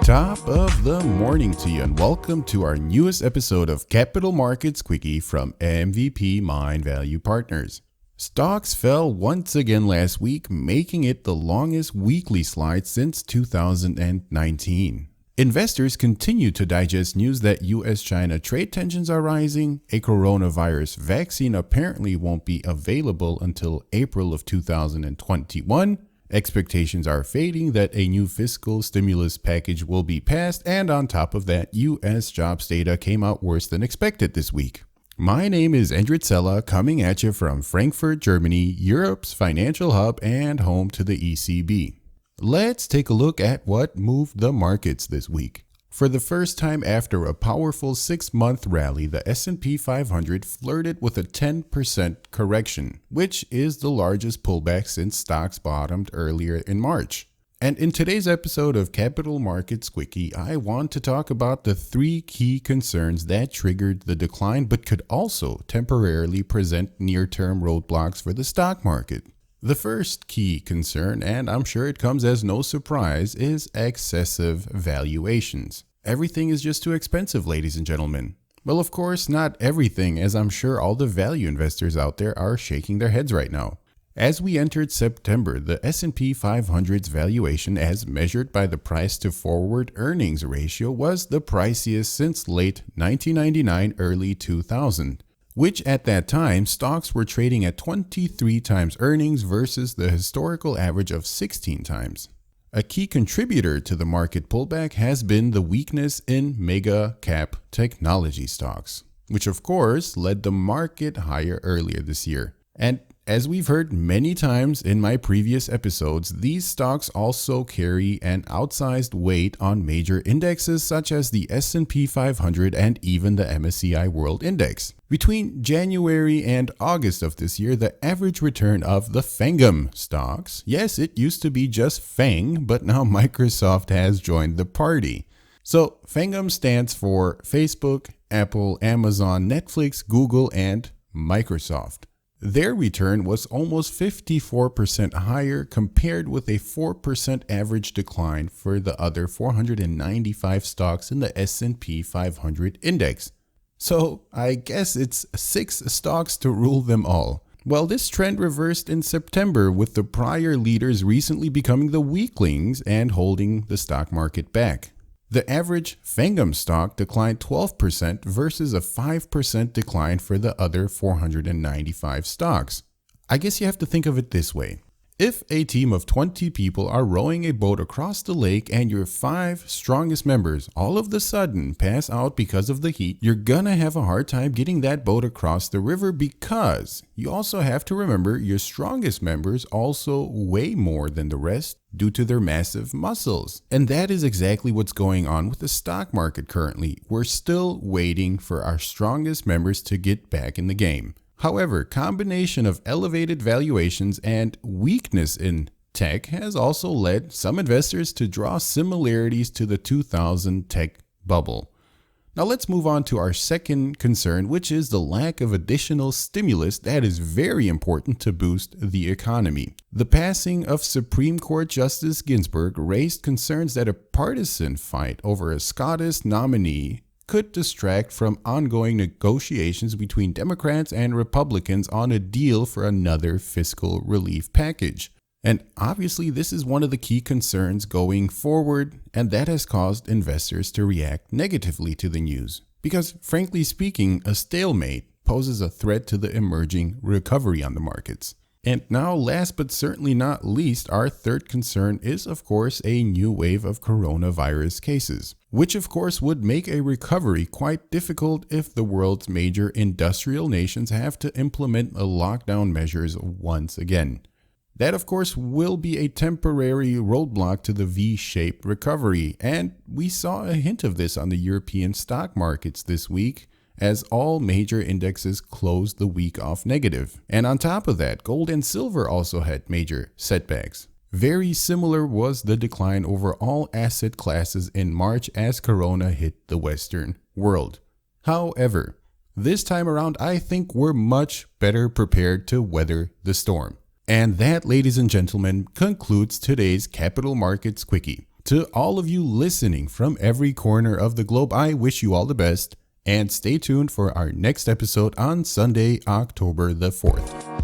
Top of the morning to you, and welcome to our newest episode of Capital Markets Quickie from MVP Mind Value Partners. Stocks fell once again last week, making it the longest weekly slide since 2019. Investors continue to digest news that US-China trade tensions are rising, a coronavirus vaccine apparently won't be available until April of 2021, expectations are fading that a new fiscal stimulus package will be passed, and on top of that, US jobs data came out worse than expected this week. My name is Endrit Cela, coming at you from Frankfurt, Germany, Europe's financial hub and home to the ECB. Let's take a look at what moved the markets this week. For the first time after a powerful 6-month rally, the S&P 500 flirted with a 10% correction, which is the largest pullback since stocks bottomed earlier in March. And in today's episode of Capital Markets Quickie, I want to talk about the 3 key concerns that triggered the decline but could also temporarily present near-term roadblocks for the stock market. The first key concern, and I'm sure it comes as no surprise, is excessive valuations. Everything is just too expensive, ladies and gentlemen. Well, of course, not everything, as I'm sure all the value investors out there are shaking their heads right now. As we entered September, the S&P 500's valuation, as measured by the price-to-forward earnings ratio, was the priciest since late 1999, early 2000. Which at that time, stocks were trading at 23 times earnings versus the historical average of 16 times. A key contributor to the market pullback has been the weakness in mega cap technology stocks, which of course led the market higher earlier this year. And as we've heard many times in my previous episodes, these stocks also carry an outsized weight on major indexes such as the S&P 500 and even the MSCI World Index. Between January and August of this year, the average return of the FANGM stocks, yes, it used to be just FANG, but now Microsoft has joined the party. So FANGM stands for Facebook, Apple, Amazon, Netflix, Google, and Microsoft. Their return was almost 54% higher compared with a 4% average decline for the other 495 stocks in the S&P 500 index. So I guess it's 6 stocks to rule them all. Well, this trend reversed in September, with the prior leaders recently becoming the weaklings and holding the stock market back. The average FANGM stock declined 12% versus a 5% decline for the other 495 stocks. I guess you have to think of it this way. If a team of 20 people are rowing a boat across the lake and your 5 strongest members all of a sudden pass out because of the heat, you're gonna have a hard time getting that boat across the river, because you also have to remember your strongest members also weigh more than the rest due to their massive muscles. And that is exactly what's going on with the stock market currently. We're still waiting for our strongest members to get back in the game. However, combination of elevated valuations and weakness in tech has also led some investors to draw similarities to the 2000 tech bubble. Now let's move on to our second concern, which is the lack of additional stimulus that is very important to boost the economy. The passing of Supreme Court Justice Ginsburg raised concerns that a partisan fight over a Scottish nominee could distract from ongoing negotiations between Democrats and Republicans on a deal for another fiscal relief package. And obviously, this is one of the key concerns going forward, and that has caused investors to react negatively to the news. Because frankly speaking, a stalemate poses a threat to the emerging recovery on the markets. And now, last but certainly not least, our third concern is, of course, a new wave of coronavirus cases, which of course would make a recovery quite difficult if the world's major industrial nations have to implement lockdown measures once again. That, of course, will be a temporary roadblock to the V-shaped recovery, and we saw a hint of this on the European stock markets this week, as all major indexes closed the week off negative. And on top of that, gold and silver also had major setbacks. Very similar was the decline over all asset classes in March as Corona hit the Western world. However, this time around, I think we're much better prepared to weather the storm. And that, ladies and gentlemen, concludes today's Capital Markets Quickie. To all of you listening from every corner of the globe, I wish you all the best, and stay tuned for our next episode on Sunday, October the 4th.